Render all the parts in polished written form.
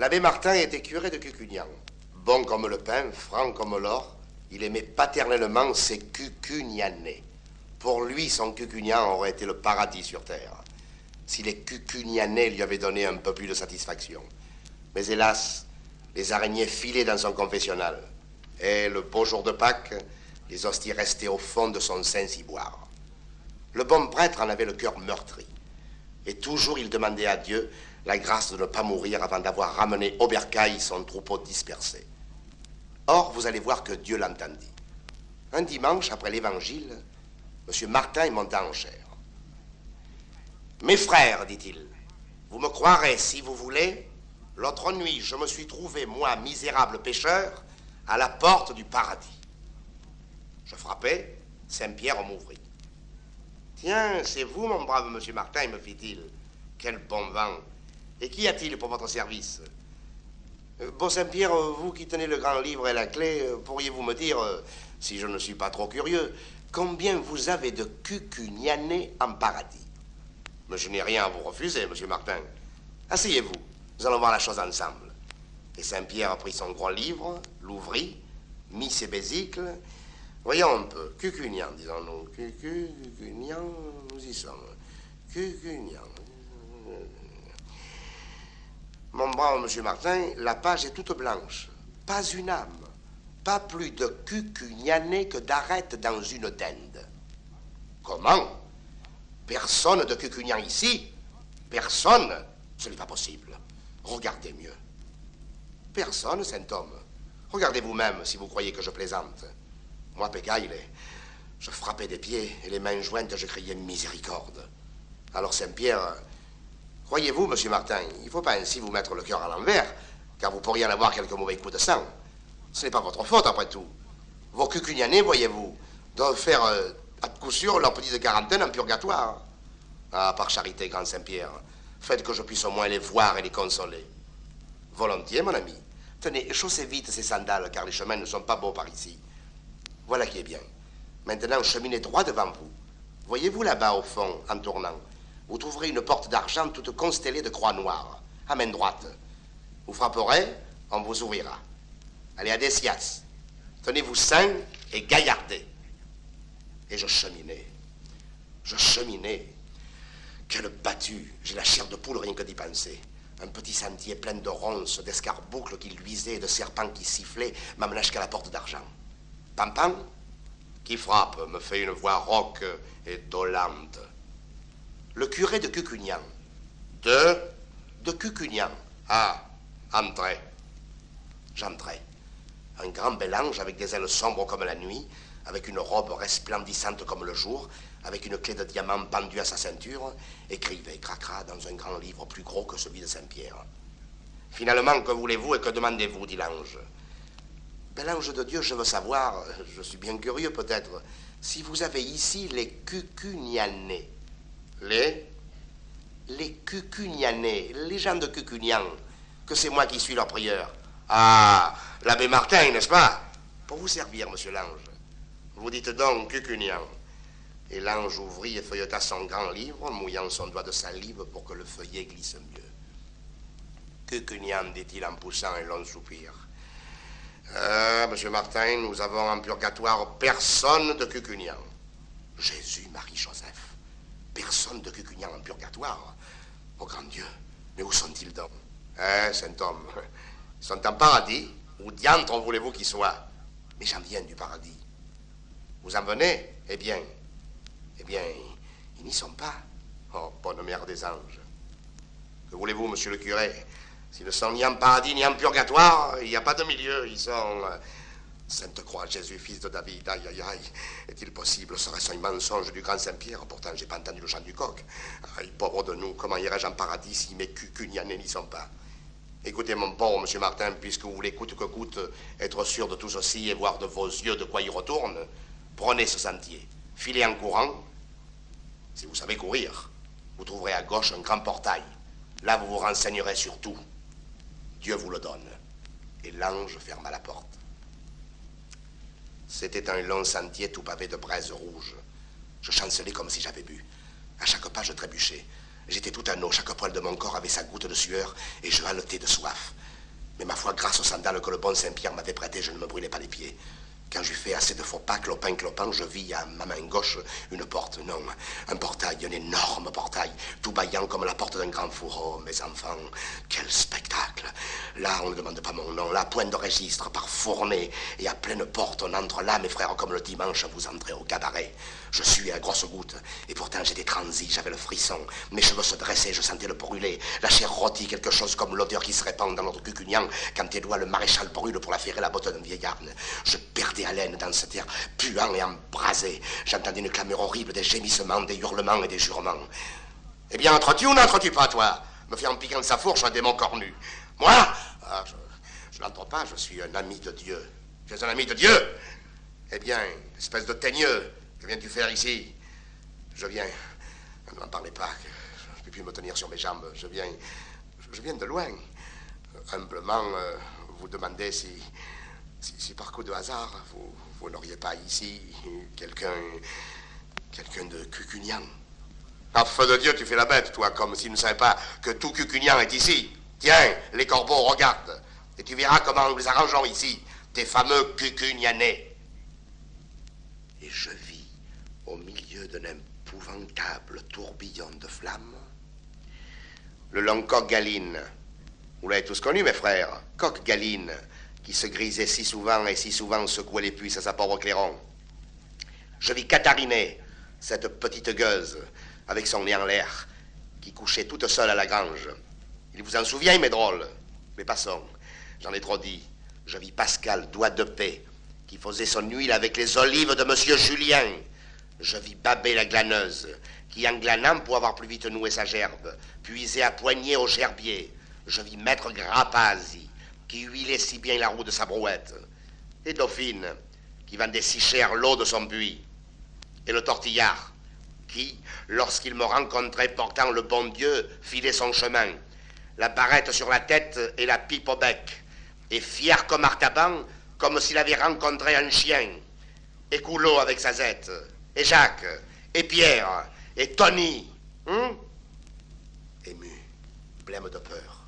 L'abbé Martin était curé de Cucugnan. Bon comme le pain, franc comme l'or, il aimait paternellement ses Cucugnanais. Pour lui, son Cucugnan aurait été le paradis sur terre, si les Cucugnanais lui avaient donné un peu plus de satisfaction. Mais hélas, les araignées filaient dans son confessionnal. Et le beau jour de Pâques, les hosties restaient au fond de son saint ciboire. Le bon prêtre en avait le cœur meurtri. Et toujours il demandait à Dieu la grâce de ne pas mourir avant d'avoir ramené au bercail son troupeau dispersé. Or, vous allez voir que Dieu l'entendit. Un dimanche, après l'évangile, M. Martin est monté en chair. « Mes frères, dit-il, vous me croirez si vous voulez, l'autre nuit, je me suis trouvé, moi, misérable pécheur, à la porte du paradis. Je frappais, Saint-Pierre m'ouvrit. Tiens, c'est vous, mon brave monsieur Martin, me fit-il. Quel bon vent. Et qu'y a-t-il pour votre service? Bon Saint-Pierre, vous qui tenez le grand livre et la clé, pourriez-vous me dire, si je ne suis pas trop curieux, combien vous avez de Cucugnanais en paradis? Mais je n'ai rien à vous refuser, monsieur Martin. Asseyez-vous, nous allons voir la chose ensemble. Et Saint-Pierre prit son gros livre, l'ouvrit, mit ses besicles. Voyons un peu. Cucugnan, disons-nous. Cucugnan, nous y sommes. Cucugnan. Mon brave monsieur Martin, la page est toute blanche. Pas une âme. Pas plus de Cucugnanais que d'arêtes dans une dinde. Comment? Personne de Cucugnan ici? Personne? Ce n'est pas possible. Regardez mieux. Personne, saint homme. Regardez vous-même si vous croyez que je plaisante. Moi, Pécaille, je frappais des pieds et les mains jointes, je criais miséricorde. Alors Saint-Pierre, croyez-vous, monsieur Martin, il ne faut pas ainsi vous mettre le cœur à l'envers, car vous pourriez en avoir quelques mauvais coups de sang. Ce n'est pas votre faute, après tout. Vos Cucugnanais, voyez-vous, doivent faire à coup sûr leur petite quarantaine en purgatoire. Ah, par charité, grand Saint-Pierre, faites que je puisse au moins les voir et les consoler. Volontiers, mon ami. Tenez, chaussez vite ces sandales, car les chemins ne sont pas beaux par ici. Voilà qui est bien. Maintenant, cheminez droit devant vous. Voyez-vous là-bas, au fond, en tournant, vous trouverez une porte d'argent toute constellée de croix noires, à main droite. Vous frapperez, on vous ouvrira. Allez à Desias. Tenez-vous sain et gaillardez. Et je cheminais. Je cheminais. Quelle battue. J'ai la chair de poule rien que d'y penser. Un petit sentier plein de ronces, d'escarboucles qui luisaient, de serpents qui sifflaient, m'amena jusqu'à la porte d'argent. Pam-pam, qui frappe, me fait une voix rauque et dolente. Le curé de Cucugnan. De Cucugnan. Ah, entrez. J'entrai. Un grand bel ange avec des ailes sombres comme la nuit, avec une robe resplendissante comme le jour, avec une clé de diamant pendue à sa ceinture, écrivait cracra dans un grand livre plus gros que celui de Saint-Pierre. Finalement, que voulez-vous et que demandez-vous, dit l'ange. Bel ange de Dieu, je veux savoir, je suis bien curieux peut-être, si vous avez ici les Cucugnanais. Les Cucugnanais, les gens de Cucugnan, que c'est moi qui suis leur prieur. Ah, l'abbé Martin, n'est-ce pas? Pour vous servir, monsieur l'ange. Vous dites donc Cucugnan. Et l'ange ouvrit et feuilleta son grand livre, mouillant son doigt de salive pour que le feuillet glisse mieux. Cucugnan, dit-il en poussant un long soupir. Monsieur Martin, nous avons en purgatoire personne de Cucugnan. Jésus, Marie-Joseph, personne de Cucugnan en purgatoire. Oh grand Dieu, mais où sont-ils donc? Saint homme, ils sont en paradis. Où diantre voulez-vous qu'ils soient? Mais j'en viens du paradis. Vous en venez? Eh bien, ils n'y sont pas. Oh, bonne mère des anges. Que voulez-vous, monsieur le curé? S'ils ne sont ni en paradis ni en purgatoire, il n'y a pas de milieu. Ils sont... Sainte Croix, Jésus, fils de David, aïe, aïe, aïe. Est-il possible? Serait-ce un mensonge du grand Saint-Pierre? Pourtant, j'ai pas entendu le chant du coq. Aïe, pauvre de nous, comment irais-je en paradis si mes Cucugnanais n'y sont pas? Écoutez, mon pauvre monsieur Martin, puisque vous voulez coûte que coûte être sûr de tout ceci et voir de vos yeux de quoi il retourne, prenez ce sentier, filez en courant. Si vous savez courir, vous trouverez à gauche un grand portail. Là, vous vous renseignerez sur tout. Dieu vous le donne. Et l'ange ferma la porte. C'était un long sentier tout pavé de braises rouges. Je chancelais comme si j'avais bu. À chaque pas, je trébuchais. J'étais tout à eau, chaque poil de mon corps avait sa goutte de sueur et je haletais de soif. fois, grâce aux sandales que le bon Saint-Pierre m'avait prêtées, je ne me brûlais pas les pieds. Quand j'eus fait assez de faux pas, clopin, je vis à ma main gauche une porte, non, un portail, un énorme portail, tout bâillant comme la porte d'un grand four. Oh, mes enfants, quel spectacle! Là, on ne demande pas mon nom, là, à point de registre, par fournée, et à pleine porte, on entre là, mes frères, comme le dimanche, vous entrez au cabaret. Je suis à grosses gouttes, et pourtant j'étais transi, j'avais le frisson. Mes cheveux se dressaient, je sentais le brûler, la chair rôtie, quelque chose comme l'odeur qui se répand dans notre cucugnan quand tes doigts le maréchal brûle pour la ferrer la botte d'un vieil âne. Je perdais haleine dans cet air puant et embrasé. J'entendais une clameur horrible, des gémissements, des hurlements et des jurements. Eh bien, entres-tu ou n'entres-tu pas, toi? Me fait en piquant de sa fourche un démon cornu. Moi? Ah, je n'entre pas, je suis un ami de Dieu. Tu es un ami de Dieu? Eh bien, espèce de teigneux, que viens-tu faire ici? Je viens... Ne m'en parlez pas, je ne peux plus me tenir sur mes jambes. Je viens de loin. Humblement, vous demandez si par coup de hasard, vous n'auriez pas ici quelqu'un de cucugnan. En feu de Dieu, tu fais la bête, toi, comme s'il ne savait pas que tout cucugnan est ici. Tiens, les corbeaux, regarde, et tu verras comment nous les arrangeons ici, tes fameux cucugnanais. Et je vis, au milieu d'un épouvantable tourbillon de flammes, le long coq Galine. Vous l'avez tous connu, mes frères, coq Galine, qui se grisait si souvent et si souvent secouait les puces à sa pauvre clairon. Je vis Catharinée, cette petite gueuse, avec son nez en l'air, qui couchait toute seule à la grange. Il vous en souvient, mes drôles? Mais passons, j'en ai trop dit. Je vis Pascal, doigt de paix, qui faisait son huile avec les olives de monsieur Julien. Je vis Babet la glaneuse, qui en glanant, pour avoir plus vite noué sa gerbe, puisait à poignée au gerbier. Je vis maître Grapasi, qui huilait si bien la roue de sa brouette. Et Dauphine, qui vendait si cher l'eau de son puits. Et le tortillard, qui, lorsqu'il me rencontrait portant le bon Dieu, filait son chemin, la barrette sur la tête et la pipe au bec, et fier comme Artaban, comme s'il avait rencontré un chien. Et Coulot avec sa zette, et Jacques, et Pierre, et Tony. Ému, blême de peur,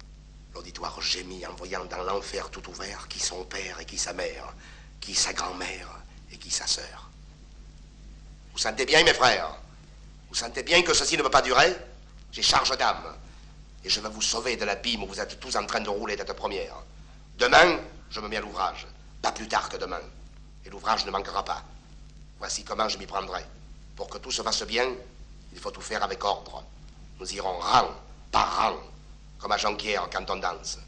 l'auditoire gémit en voyant dans l'enfer tout ouvert qui son père et qui sa mère, qui sa grand-mère et qui sa sœur. Vous sentez bien, mes frères? Vous sentez bien que ceci ne peut pas durer? J'ai charge d'âme. Et je vais vous sauver de l'abîme où vous êtes tous en train de rouler tête première. Demain, je me mets à l'ouvrage. Pas plus tard que demain. Et l'ouvrage ne manquera pas. Voici comment je m'y prendrai. Pour que tout se fasse bien, il faut tout faire avec ordre. Nous irons rang par rang, comme à Jonquière quand on danse.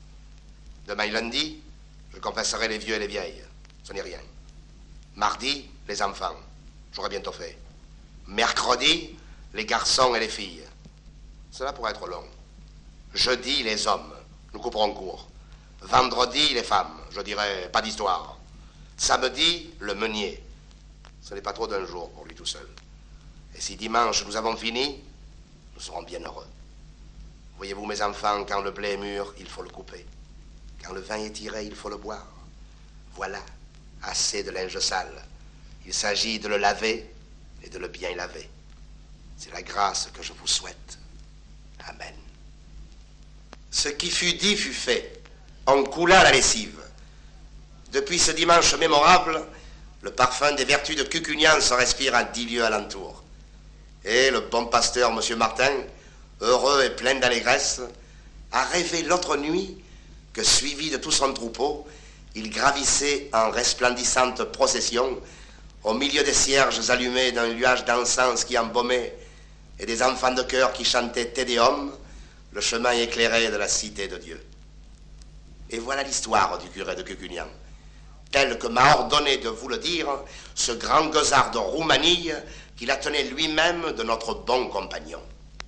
Demain lundi, je confesserai les vieux et les vieilles. Ce n'est rien. Mardi, les enfants. J'aurai bientôt fait. Mercredi, les garçons et les filles. Cela pourrait être long. Jeudi, les hommes. Nous couperons court. Vendredi, les femmes. Je dirais pas d'histoire. Samedi, le meunier. Ce n'est pas trop d'un jour pour lui tout seul. Et si dimanche nous avons fini, nous serons bien heureux. Voyez-vous, mes enfants, quand le blé est mûr, il faut le couper. Quand le vin est tiré, il faut le boire. Voilà, assez de linge sale. Il s'agit de le laver et de le bien laver. C'est la grâce que je vous souhaite. Amen. Ce qui fut dit fut fait. On coula la lessive. Depuis ce dimanche mémorable, le parfum des vertus de Cucugnan se respire à 10 lieues alentour. Et le bon pasteur, M. Martin, heureux et plein d'allégresse, a rêvé l'autre nuit que, suivi de tout son troupeau, il gravissait en resplendissante procession au milieu des cierges allumés d'un nuage d'encens qui embaumait et des enfants de chœur qui chantaient Te Deum, le chemin éclairé de la cité de Dieu. Et voilà l'histoire du curé de Cucugnan, tel que m'a ordonné de vous le dire ce grand gueusard de Roumanie qui la tenait lui-même de notre bon compagnon.